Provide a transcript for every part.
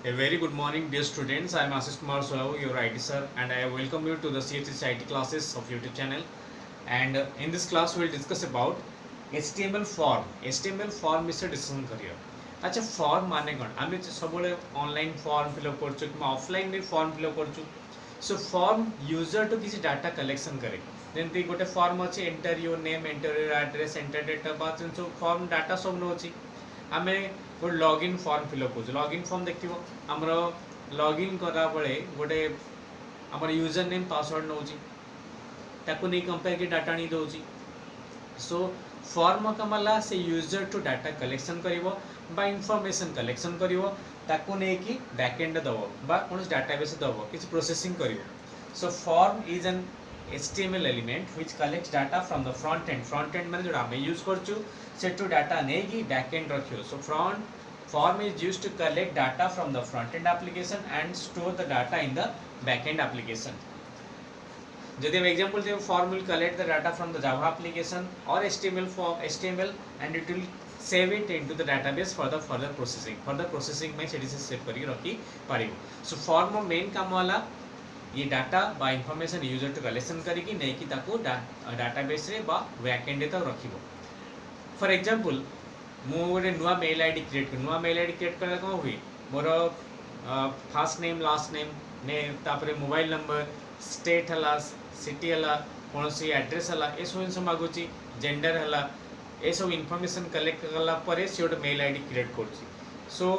A very good morning, dear students. I am Ashish Kumar Sohav, your IT sir, and I welcome you to the CHS IT classes of YouTube channel. And in this class, we will discuss about HTML form. HTML form is a discussion career. अच्छा form माने कौन आम सब online form fill up कर offline भी form fill up कर सो form यूजर टू किसी डाटा कलेक्शन करे जमी गोटे फॉर्म अच्छे enter your name enter your address enter date of birth सब फॉर्म डाटा सब नौ आम गोटे लॉगिन फॉर्म फिलअप कर लॉगिन फॉर्म देखिए आमर लॉगिन करा बेले गोटे आमर यूजर नेम पासवर्ड नौ ताको नहीं कंपेयर के डाटा नहीं दौर सो फॉर्म कमाला से यूजर टू डाटा कलेक्शन करिवो बा इंफॉर्मेशन कलेक्शन करिवो ताको नहीं कि बैकएंड दबो बा कौन डाटाबेस दबो किसी प्रोसेसिंग करिवो so form is an HTML element which collects data from the front end माने जो आमे यूज करछु सेटू डाटा नहीं कि बैकएंड रखियो सो form is used to collect data from the front end application and store the data in the backend application. Jodi हम example Dev form will collect the data from the Java application or HTML and it will save it into the database for the further processing में सेठी से save करके रखी पारिबो. So form में main काम वाला ये data बा इंफॉर्मेशन यूजर टू कलेक्शन करिकी नहीं कि ताको डाटाबेस रे बा बैकएंड तक रखिबो. फॉर एग्जांपल मु गोटे नुआ मेल आईडी क्रिएट करला कोन हुई more first name last name ने तापरे मोबाइल नंबर स्टेट हला सिटी हला कोनसी एड्रेस हला ए सब इनफॉर्मेशन मागुची जेंडर हला ए सब इनफॉरमेशन कलेक्ट करला परे से गोटे मेल आईडी क्रिएट करछि. सो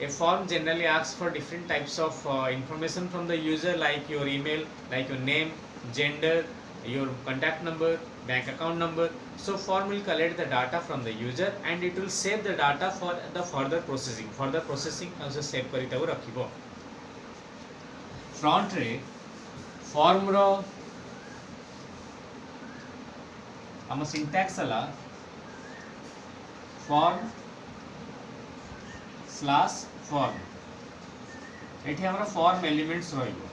a form generally asks for different types of information from the user like your email, like your name, gender, your contact number, bank account number. So form will collect the data from the user and it will save the data for the further processing also save करी ताको रखिबो. front रे form रो हम syntax हला form slash form एठी हमरा form elements रहइबो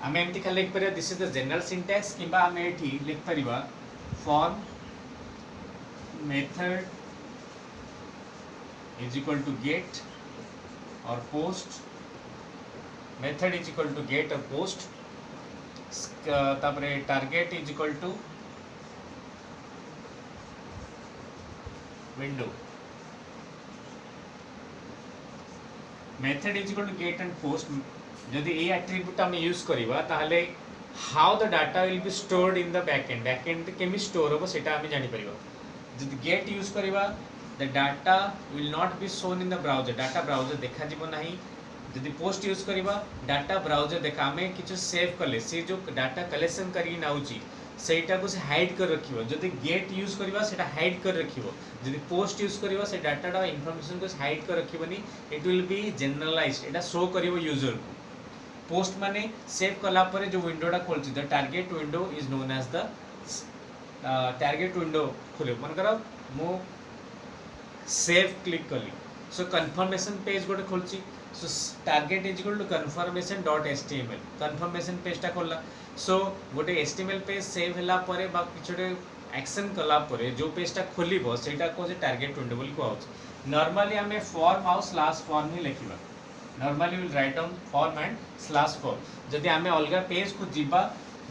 आमे एमती खाली लिख परिबा this is the general syntax किबा आमे एठी लिख परिबा form method is equal to get or post method is equal to get or post तापरे target is equal to window method is equal to get and post जदि ए attribute हम use करबा ताहले how the data will be stored in the backend केमी store होबो सेटा हम जानि परिबा. जदि गेट यूज करबा the data will not be shown in the browser data browser देखा जिवो नाही. जदि पोस्ट यूज करबा डाटा ब्राउजर देखा हमें किछु सेव करले से जो डाटा कलेक्शन करी नाउची सेटा को से हाइड कर रखिबो. जदि गेट यूज करबा सेटा हाइड कर रखिबो. जदि पोस्ट यूज करबा से डाटा इंफॉर्मेशन को हाइड कर रखिबोनी इट विल बी जनरलाइज्ड एटा शो करिवो यूजर को. पोस्ट माने सेव कला परे जो विंडोटा खोलछि the target window is known as the target window खोले मन करा मो सेव क्लिक कली सो कन्फर्मेशन पेज गोटे खोलछि so target is equal to confirmation.html confirmation page टा खोलला. सो गोटे HTML पेज सेव होला परे बा किछोटे एक्शन कला परे जो पेजटा खोलिबो सेटा को जे टारगेट विंडो बोली को आउछ. नॉर्मली हमें फॉर्म आउ स्लैश फॉर्म ही लिखिबा. Normally will write down form and slash form. जदि हमें अलगा पेज को जिबा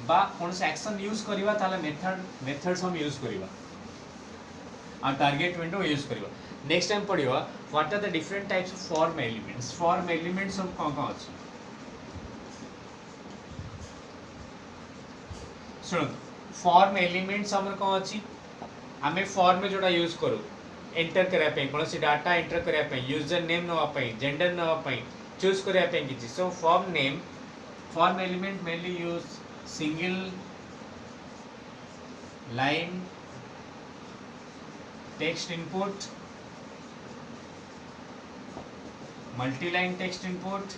बा कोन से एक्शन यूज करबा ताले मेथड्स हम यूज करबा आ टारगेट विंडो यूज करबा. नेक्स्ट टाइम पढ़िबा what are the different types of form elements सब कोन अछि. सुनो फॉर्म एलिमेंट्स हमर कोन अछि हमें फॉर्म में जोड़ा यूज करू एंटर करिया पे कोन से डाटा एंटर करिया पे यूजर नेम नवा पे जेंडर नवा पे चूज करिया पे किछि. So form element mainly use single line text input multi line text input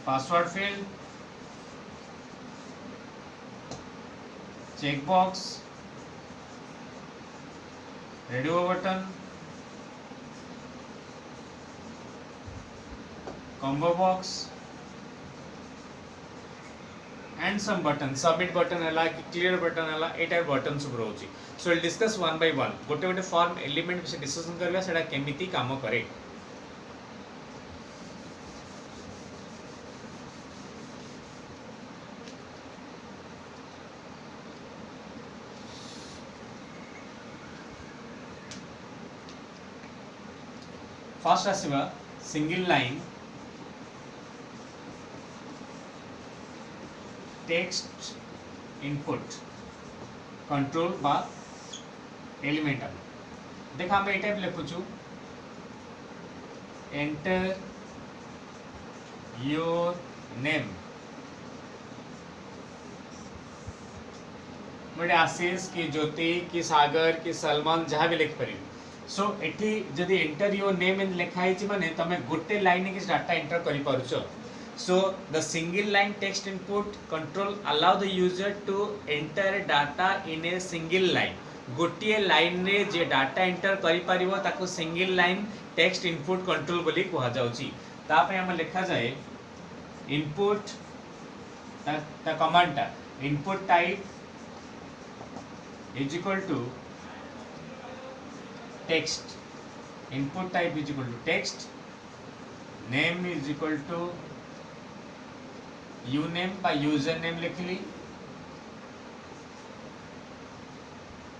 password field checkbox, radio button, combo box and some button submit button हला कि clear button हला ए टाइप बटन सब रहउची. So we'll discuss one by one. गोटे गोटे form element विषय discussion करबा सेटा केमिति काम करे. फर्स्ट आसीबा single line text input control बा एलिमेंटल. देख हम ए टाइप लिखुछु एंटर योर नेम मोटे आशीष कि ज्योति कि सागर कि सलमान जहाँ भी लिख पारि. सो एठी जदि एंटर योर नेम इन लिखाई माने तमे गोटे लाइन के डाटा एंटर करि पारुछो. So the single line text input control allow the user to enter data in a single line. गोटे लाइन रे जे डाटा एंटर करि परिबो ताको single line text input control बोली कहा जाउची. ता पे हम लिखा जाए इनपुट ता कमांड ता input type is equal to text. Input type is equal to text. Name is equal to uname बा यूजर नेम लिखली.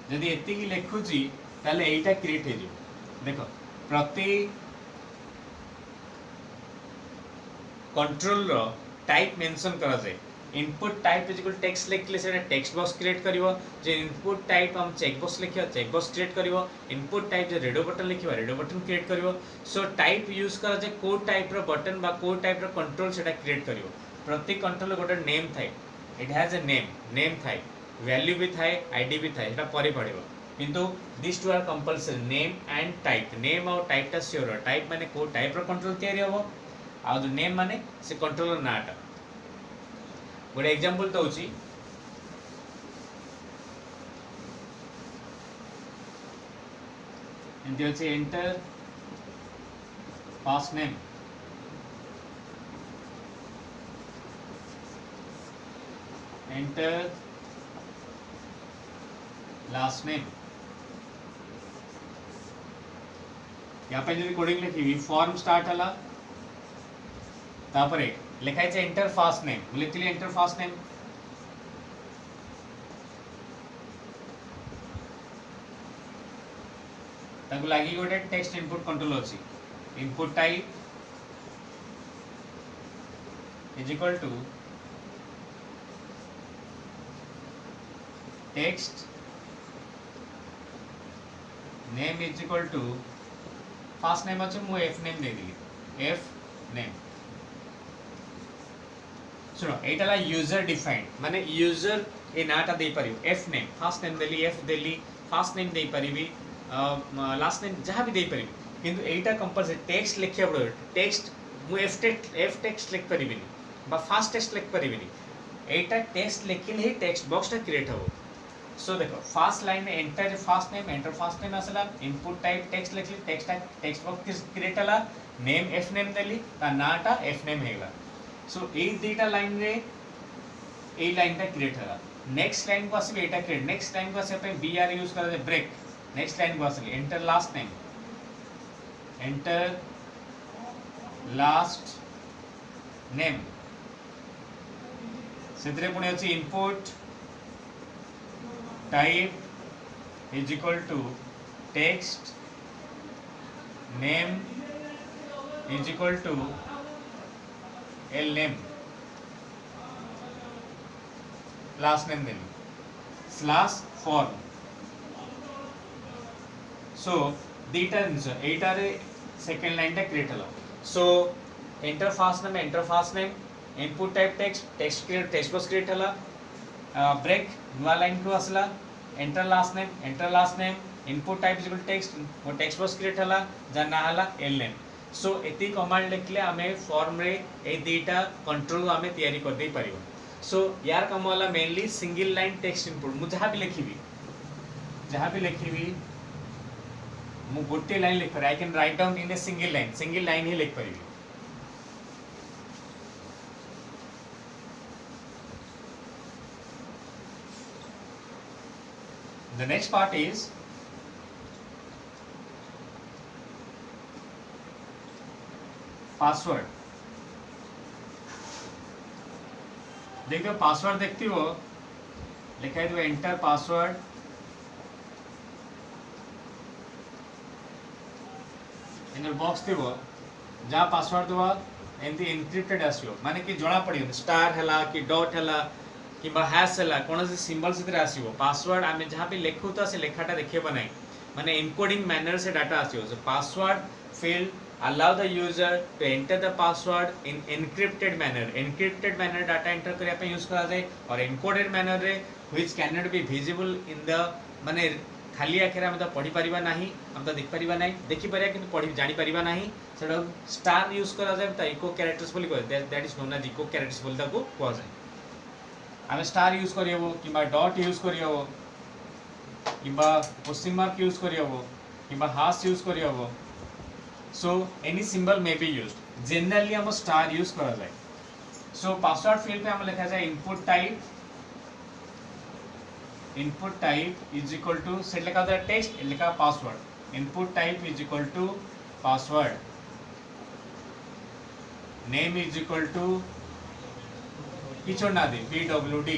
जदि एति की लिखुची ताले एटा क्रिएट हे जो. देखो प्रति कंट्रोल रो टाइप मेंशन करा जाए. Input type is equal text लिखले सेटा टेक्स्ट बॉक्स क्रिएट करिवो. जे इनपुट टाइप हम चेक बॉक्स लिखियो चेक बॉक्स क्रिएट करिवो. इनपुट टाइप जे रेडियो बटन लिखियो रेडियो बटन क्रिएट करिवो. सो टाइप यूज करा जे को टाइप रो बटन बा को टाइप रो कंट्रोल सेटा क्रिएट करिवो. प्रति कंट्रोल गोटे नेम थाए. इट हैज ए नेम थाए वैल्यू भी थाए आईडी भी थाए. एटा परे पड़िबो किंतु this two are compulsory name and type. Name और टाइप टा श्योर. टाइप माने को टाइप रो कंट्रोल तयारी होबो आ जो नेम माने से कंट्रोलर नाटा. गोटे एग्जांपल दउची एंड अछि enter first name enter last name. यहाँ पे जब कोडिंग लिखी फॉर्म स्टार्ट हला तापरे लिखाई छे एंटर फर्स्ट नेम लिखली एंटर फर्स्ट नेम. ताको लागी गोटे टेक्स्ट इनपुट कंट्रोल अछि. Input type is equal to text. Name is equal to first name अच्छे मु एफ नेम दे दिली एफ नेम. सुनो एटा ला यूजर डिफाइंड माने यूजर ए नाटा दे परियो. एफ नेम फर्स्ट नेम देली एफ देली फर्स्ट नेम दे परिबी लास्ट नेम जहाँ भी दे परिबी. किंतु एटा कंपलसरी टेक्स्ट लिखिया पड़ो. टेक्स्ट मु एफ टेक्स्ट लिख परिबिनी बा फर्स्ट टेक्स्ट लिख परिबिनी. एटा टेक्स्ट लिखिले ही टेक्स्ट बॉक्स टा क्रिएट हो. सो देखो first line enter first name आसला. इनपुट टाइप टेक्स्ट लिखली टेक्स्ट बॉक्स क्रिएट हला. नेम एफ नेम देली ता नाटा एफ नेम हेला. सो ए दुईटा लाइन रे ए लाइन टा क्रिएट हला. नेक्स्ट लाइन को आसीबे एटा क्रिएट. नेक्स्ट लाइन को आसे पे बी आर यूज करा जाय ब्रेक. नेक्स्ट लाइन को आसली enter last name enter last name. सेतरे पुणी अछि input type is equal to text. Name is equal to L name. Last name देनी स्लैश फॉर्म. सो दीटा एटा रे सेकंड लाइन टा क्रिएट हला. So enter first name input type text box create हला. ब्रेक नुआ लाइन को आसला enter last name input type is equal text वो टेक्स्ट बॉक्स क्रिएट हला जाना हला एल नेम. सो एती कमांड लिखले आमे फॉर्म रे ए दीटा कंट्रोल आमे तयारी कर दे परिबो. सो यार काम वाला mainly single line text input मु जहाँ भी लिखिबी मु गोटे लाइन लिख पारे. I can write down in a single line ही लिख परिबी. The next part is password. देखो पासवर्ड देखती हो लिखा है तो एंटर पासवर्ड. इन बॉक्स थी जहाँ पासवर्ड दवा एमती एनक्रिप्टेड आसो माने कि जना पड़े स्टार है कि डॉट है कि हैश है कौन से सिंबल से आसो पासवर्ड आम जहाँ भी लिखु तो से लेखाटा देखा ना माने एनकोडिंग मैनर से डाटा आसो. सो password field allow the user to enter the password in encrypted manner data enter करिया पे यूज करा जाए और encoded manner रे which cannot be visible in the माने खाली आखिर हम तो पढ़ी परिबा नाही हम तो देख परिबा नाही देखि परिया किंतु पढ़ी जानि परिबा नाही सेटा स्टार यूज करा जाए त इको कैरेक्टर्स बोली कह that is known as echo characters बोली ताको कह जाए. हम स्टार यूज करियो किबा डॉट यूज करियो किबा क्वेश्चन मार्क यूज करियो किबा हाश यूज करियो. So any symbol may be used. Generally हम स्टार यूज करा जाए. So पासवर्ड फील्ड पे हम लिखा जाए input type is equal to set लिखा होता है टेक्स्ट लिखा password. Input type is equal to password. Name is equal to किचो ना दे pwd.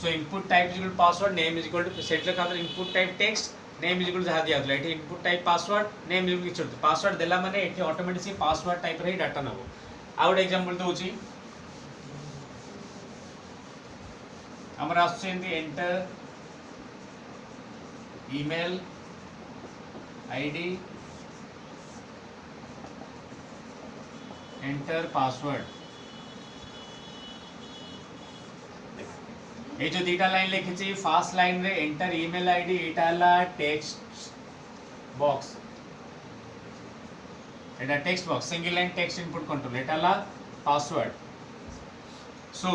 So input type is equal to password. Name is equal to set लिखा होता है input type text. Name is equal जहाँ दिया होता है input type password. Name is equal किछ पासवर्ड देला माने एठी ऑटोमेटिकली पासवर्ड टाइप रे डाटा नबो. आ गोटे एग्जांपल दोची हमर आछे enter email ID enter password. ये जो दीटा लाइन लिखी फास्ट लाइन रे एंटर ईमेल आईडी एटाला टेक्स्ट बॉक्स एटा text box single line text input control एटाला पासवर्ड. सो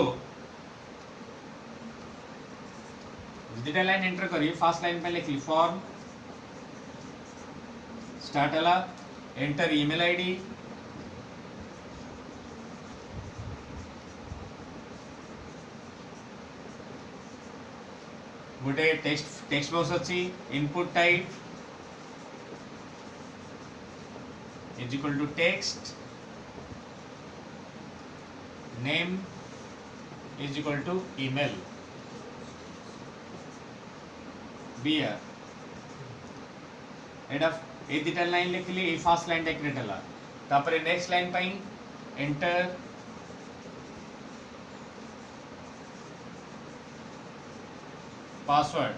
दीटा लाइन एंटर करी फास्ट लाइन पे लिखली फॉर्म स्टार्ट आला एंटर ईमेल आईडी गोटे टेक्स्ट बॉक्स अच्छी input type is equal to text. Name is equal to email BR. एटा ए दिटा लाइन लिखली ए फास्ट लाइन टा क्रिएट हला. तापरे नेक्स्ट लाइन पई enter password.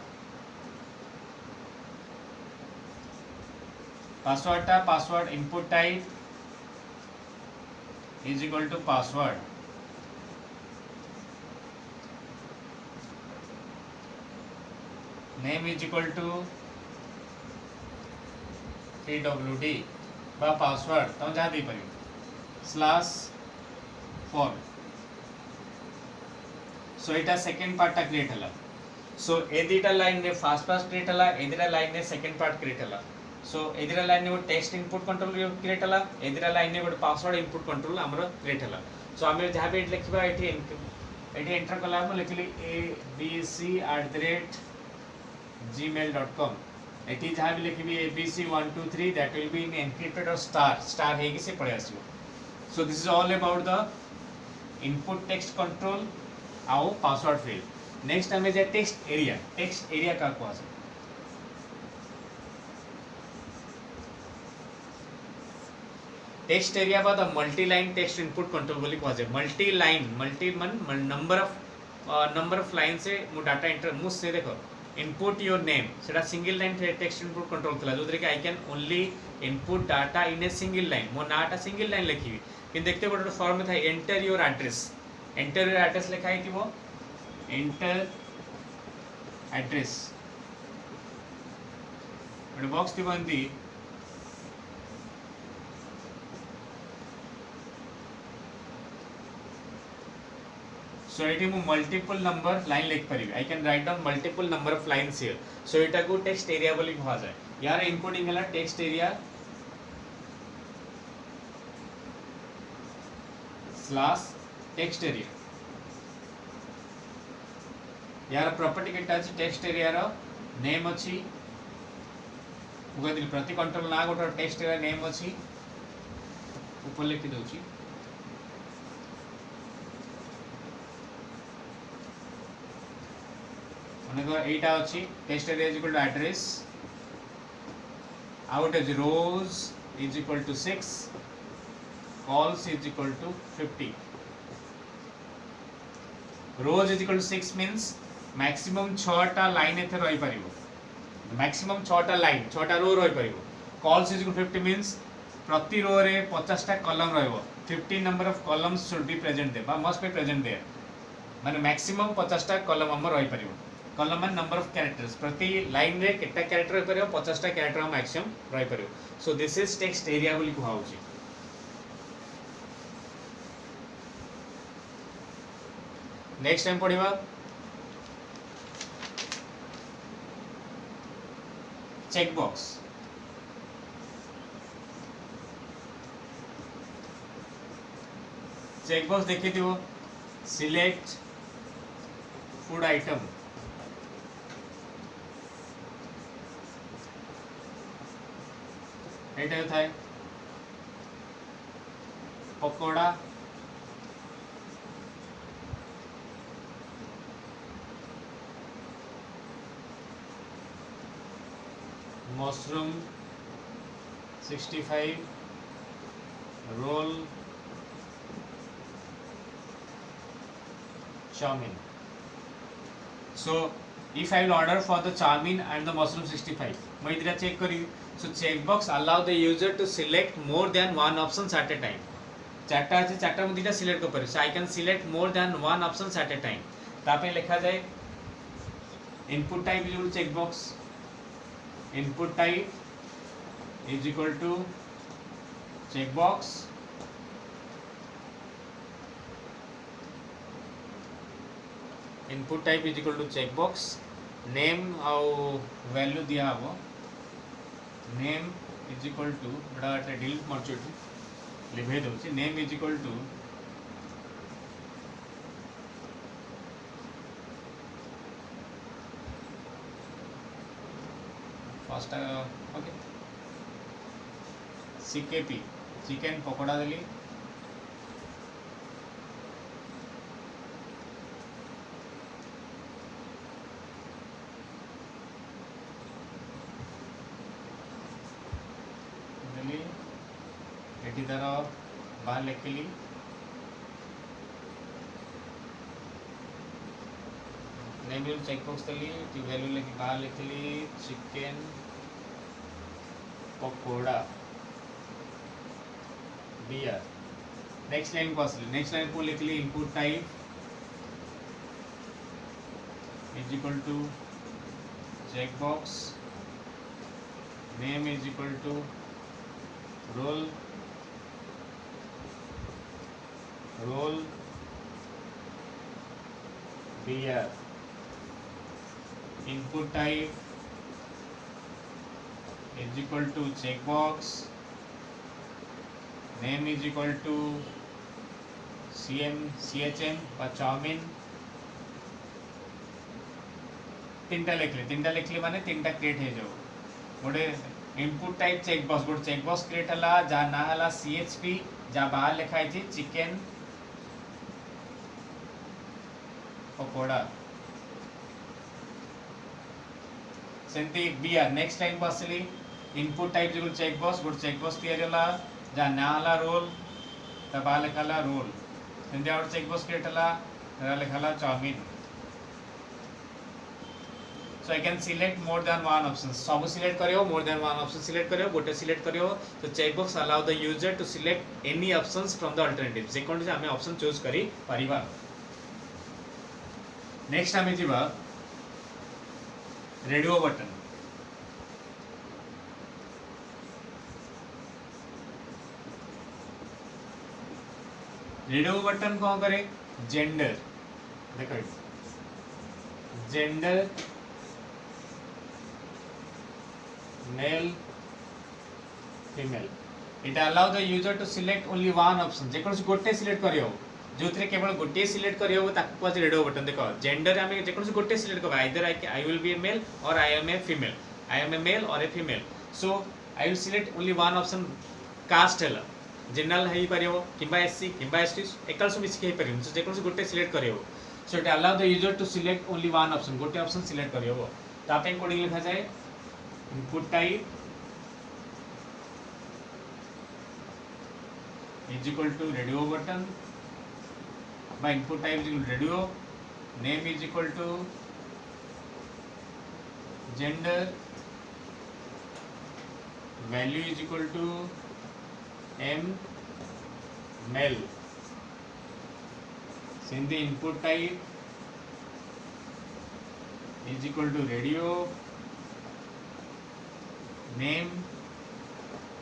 Password input type is equal to password. Name is equal to pwd बा पासवर्ड तुम जहाँ दे पारियो स्लैश फॉर्म. सो एटा सेकंड पार्ट टा क्रिएट हला. सो ए दीटा लाइन ने फास्ट क्रिएट हला ए दीटा लाइन ने सेकंड पार्ट क्रिएट हला. सो ए दीटा लाइन ने वो टेक्स्ट इनपुट कंट्रोल क्रिएट हला ए दीटा लाइन ने वो पासवर्ड इनपुट कंट्रोल हमरो क्रिएट हला. सो हमें जहाँ भी लिखबा एठी एंटर कला हम लिखली abc@gmail.com. एठी जहाँ भी लिखबी abc123 that will be in encrypted और स्टार हे से पड़े आसीबो. So this is all about the input text control आउ पासवर्ड फील्ड. नेक्स्ट हमें जे टेक्स्ट एरिया का को आसे. टेक्स्ट एरिया बाद multi line text input control बोली को आसे. मल्टी मन नंबर ऑफ लाइन से मु डाटा एंटर मु से देखो इनपुट योर नेम सेटा single line text input control थला जो कि I can only input data in a single line. मो नाटा सिंगल लाइन लिखी कि देखते गोटे फॉर्म में था एंटर योर एड्रेस लिखा है कि वो एंटर एड्रेस गोटे बॉक्स थी बंदी सो ये मु मल्टीपल नंबर लाइन लिख पारि. I can write down multiple number of lines here. So एटा को टेक्स्ट एरिया बोली कहा जाए. यार इनकोडिंग है text area slash text area यार प्रॉपर्टी केटा अछि टेक्स्ट एरिया रो नेम अछि उगदिल प्रति कंट्रोल ना गोटे टेक्स्ट एरिया नेम अछि ऊपर लिखि दउछि अनेक एटा अछि text area is equal to address out is rows is equal to 6 cols is equal to 50 rows is equal to 6 means maximum 6टा लाइन एथे रही परिबो मैक्सिमम 6टा लाइन 6टा रो रही परिबो cols is equal to 50 means प्रति row रे 50टा कॉलम रहइबो 50 number of columns should be present there बा मस्ट बी प्रेजेंट देयर माने मैक्सिमम 50टा कॉलम हमर रही परिबो कॉलम मान नंबर ऑफ कैरेक्टर्स प्रति लाइन रे केटा कैरेक्टर रही परिबो 50टा कैरेक्टर मैक्सिमम रही परिबो so this is text area बोली कुहा होची नेक्स्ट टाइम पढ़िबा चेक बॉक्स चेक बॉक्स देखि दियो सिलेक्ट फूड आइटम एटा थाए pakora mushroom 65 roll chowmein so if I will order for the chowmein and the mushroom 65 मैं इधर चेक करी so check box allow the user to select more than one options at a time चारटा আছে चारटा में दुटा select कर पारे so I can select more than one options at a time तापे लिखा जाए input type is check box input type is equal to checkbox input type is equal to checkbox name और value दिया हबो name is equal to बड़ा delete मारछोटी लिखे दउछि name is equal to first okay CKP chicken pakora देली एटी तार बाहर लिखिली नेम चेकबॉक्स देली वैल्यू लिखी बाहर लिखिली chicken pakora br next line को असली नेक्स्ट लाइन को लिखली input type is equal to checkbox name is equal to roll br input type is equal to checkbox name is equal to CHM or chowmein तीनटा लिखली माने तीनटा create हे जाओ गोटे इनपुट टाइप चेकबॉक्स गोटे चेकबॉक्स क्रिएट हला जा ना हला CHP जा बाहर लिखाई थी चिकन पकोड़ा सेंती बियर नेक्स्ट टाइम को असली इनपुट टाइप जो चेकबॉक्स गोटे चेकबॉक्स क्रिएट हला जा ना हला रोल त बाहर लिखाला रोल सेंती और चेकबॉक्स क्रिएट हला रा लिखाला chowmein so I can select more than one option सब सिलेक्ट करियो more than one option select करियो गोटे सिलेक्ट करियो तो checkbox allow the user to select any options from the alternatives जे कोन जे हमें ऑप्शन चूज करी परिबा नेक्स्ट हमें जीवा रेडियो बटन रेडियो बटन कौन करे जेंडर देखो gender male female it allow the user to select only one option जे कोन गोटे सिलेक्ट करियो जो थे केवल गोटे सिलेक्ट कर रेडियो बटन देख जेंडर आम जेकोसी गोटे सिलेक्ट कर either I will be a male or I am a female I am a male or a female so I will select only one option caste है general हो पार कि SC कि ST एकाल सब मिसिक हो पार सो जेकोसी गोटे सिलेक्ट कर so it allow the user to select only one option गोटे ऑप्शन सिलेक्ट कर ताप कोडिंग लिखा जाए input type is equal to radio button by input type is equal to radio, name is equal to gender, value is equal to m male, send the input type is equal to radio, name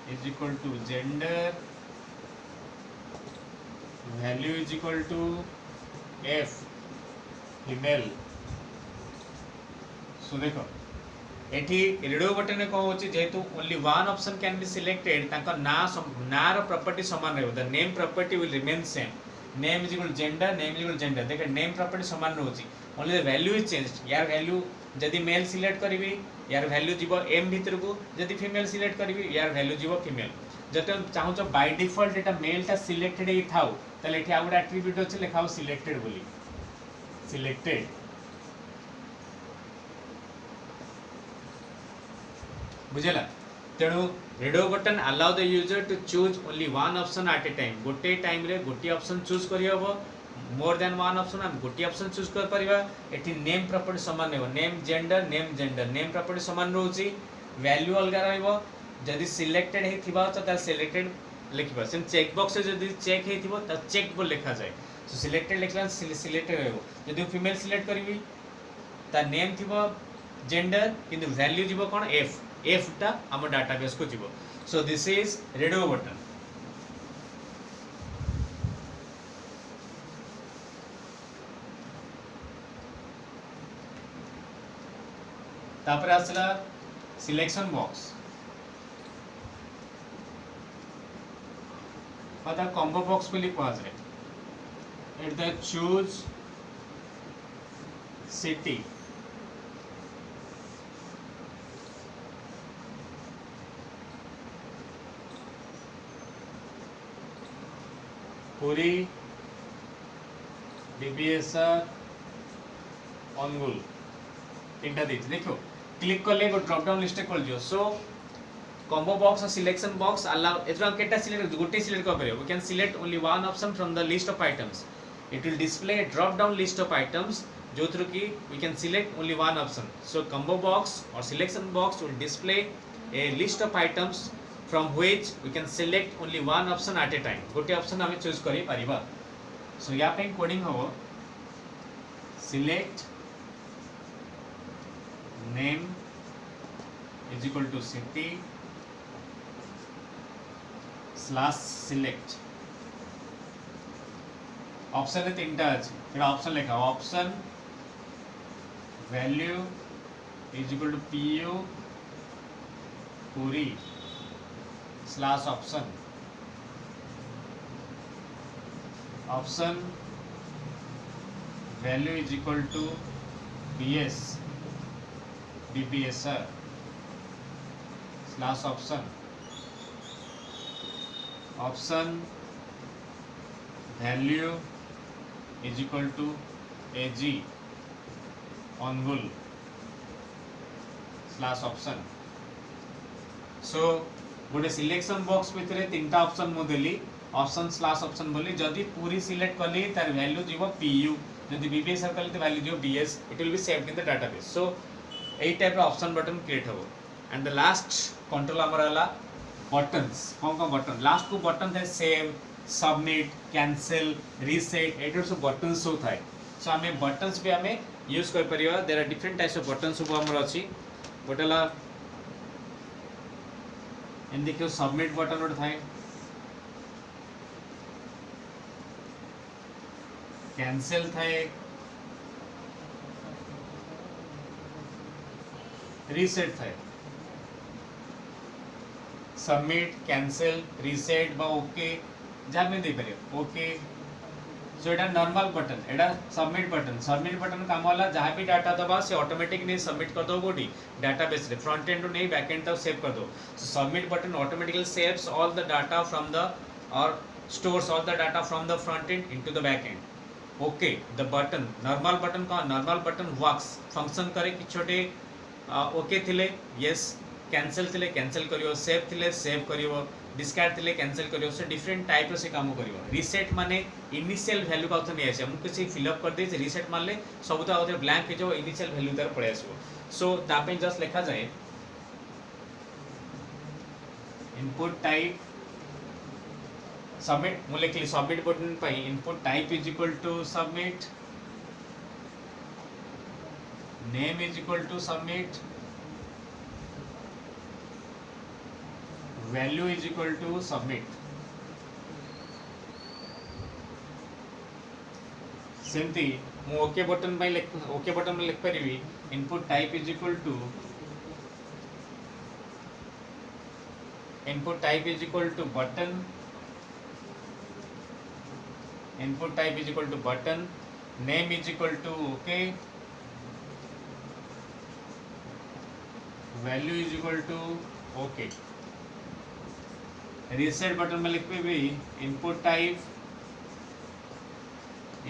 is equal to gender, value is equal to f female so देखो एठी radio button में कौन होची जेहेतु only one option can be selected ताका ना रो property समान रहबो the name property will remain same name is equal gender name is equal gender देख नेम प्रॉपर्टी समान रहउची only the value is changed यार वैल्यू जदी मेल सिलेक्ट करबी यार वैल्यू जीवो m भीतर को जदी फीमेल सिलेक्ट करबी यार वैल्यू जीवो फीमेल जते चाहू छ बाय डिफॉल्ट एटा मेल ता सिलेक्टेड ही थाउ ताले एठी आ गुड एट्रिब्यूट अछि लेखाओ सिलेक्टेड बोली सिलेक्टेड बुझेला तेणु radio button allow the user to choose only one option at a time गोटे टाइम रे गोटे ऑप्शन चूज करि हबो मोर देन वन ऑप्शन हम गोटे ऑप्शन चूज कर परिबा एठी नेम प्रॉपर्टी समान रहबो नेम जेंडर नेम प्रॉपर्टी समान रहउची वैल्यू अलग रहबो जदि सिलेक्टेड हे थिबा त सिलेक्टेड लिखबा सेम चेक बॉक्स से जदि चेक हे थिबो त चेक बोल लिखा जाय सो सिलेक्टेड लिखला सिलेक्टेड रहबो जदि फीमेल सिलेक्ट करबी त नेम थिबो जेंडर किंतु वैल्यू जीवो कोन एफ टा हम डाटाबेस को जीवो so this is radio button तापर आसला सिलेक्शन बॉक्स पता कॉम्बो बॉक्स पे लिखवा जाए at the choose city Puri DBSR Angul तीनटा देती देखो क्लिक कले ड्रॉप डाउन लिस्ट खोल दियो so combo box or selection box allow एथरा केटा सिलेक्ट गोटे सिलेक्ट कर परियो we can select only one option from the list of items it will display drop down list of items जो through की we can select only one option so combo box or selection box will display a list of items from which we can select only one option at a time गोटे option हमें choose करि परिबा सो या पे coding हो select name is equal to city slash select option है तीनटा अछि फिर ऑप्शन लिखा option value is equal to pu पूरी slash option value is equal to ps dpsr slash option value is equal to ag ongool slash option so गोटे selection box भितर तीनटा option मु देली ऑप्शन स्लैश ऑप्शन बोली जदी पूरी select करली तार वैल्यू जीवो पीयू जदी बीबीएस करली तो वैल्यू जीवो बीएस it will be saved in the database so एई टाइप रो ऑप्शन बटन क्रिएट हो एंड द लास्ट कंट्रोल हमर हला बटन्स कोन बटन लास्ट को बटन थे सेव सबमिट कैंसिल रीसेट एटर सब बटन्स सब थाए सो हमें बटन्स पे हमें यूज कर परिबा there are different types of buttons सब हमर अछि गोटेला एंड देखियो सबमिट बटन उठ थाए कैंसिल थाए रीसेट थाए सबमिट कैंसिल रीसेट बा ओके जा में दे परियो ओके सो एटा नॉर्मल बटन, एटा सबमिट बटन काम वाला जहाँ भी डाटा दबा से ऑटोमेटिक नहीं सबमिट कर दो कोडी डाटाबेस रे फ्रंट एंड नहीं बैक एंड तक सेव कर दो. सो submit button automatically saves all the data from the और stores all the data from the front end into the back end. Okay, the button normal button का normal button works function करे कि छोटे okay थिले yes cancel थिले cancel करियो, save थिले save करियो, discard थिले cancel करियो. से different type से काम करियो. reset माने initial value का नहीं आसे हमको किसी fill up कर दे reset मान ले सब तो आउट blank जो initial value तार पड़े आसो. so तापे just लिखा जाए input type submit ମୁଁ ଲେଖିଲି submit button ପାଇଁ input type is equal to submit, name is equal to submit, value is equal to submit. सेमती ମୁଁ ओके बटन ପାଇଁ ओके बटन में लिख परिबी input type is equal to button, input type is equal to button, name is equal to okay, value is equal to okay. reset button में लिख पे भी input type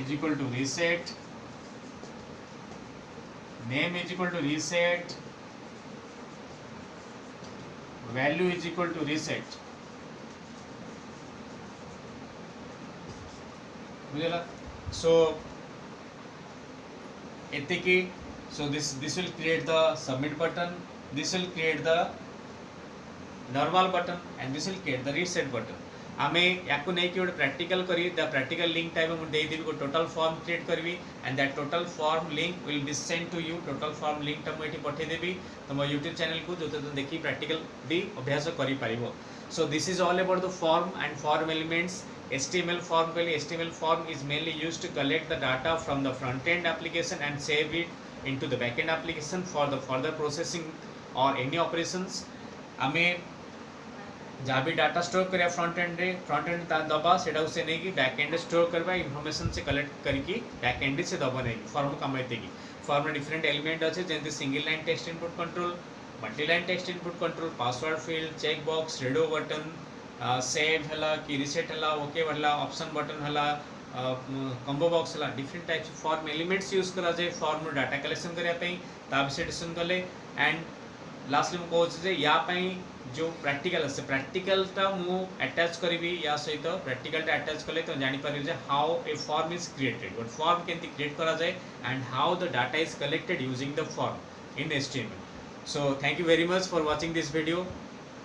is equal to reset, name is equal to reset, value is equal to reset. बुझला. so एतिकी. so this will create the submit button, this will create the normal button and this will create the reset button. आमे याकू नहीं कि practical करी the practical link type में दे देबी को total form create करबी and that total form link will be send to you. Total form link टा मैं पठे देबी तुम यूट्यूब चैनल को जो तुम देखी प्रैक्टिकल भी अभ्यास करि पारिबो. So this is all about the form and form elements. HTML form पहले HTML form is mainly used to collect the data from the front end application and save it into the back end application for the further processing or any operations. हमें जहाँ भी data store करिया front end दबा सेटा से नहीं कि back end store करबा इन्फॉर्मेशन से कलेक्ट करके बैक एंड से दबा नहीं फॉर्म काम एतेकी. फॉर्म में डिफरेंट एलिमेंट अच्छे जेंति single line text input control, multi line text input control, password field, check box, radio button, save हला कि रिसेट हला, ओके हला, ऑप्शन बटन हला, कंबो बॉक्स हला. Different types of form elements use करा जाए फॉर्म डाटा कलेक्शन करिया पई ता विषय डिस्कशन कले. एंड लास्टली मैं कहूँ जे या पई जो प्रैक्टिकल आसे प्रैक्टिकलटा मु अटैच करी या सहित प्रैक्टिकलटा अटैच कले तो जानी पारि जे how a form is created, गोटे फॉर्म केमती क्रिएट करा जाए and how the data is collected using the form in HTML. So thank you very much for watching this video.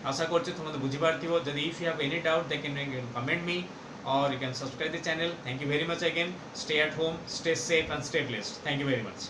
आशा करछि तुम बुझी पारथिबो. जदि if you have any doubt they can comment me or you can subscribe the channel. Thank you very much again. Stay at home, stay safe and stay blessed. Thank you very much.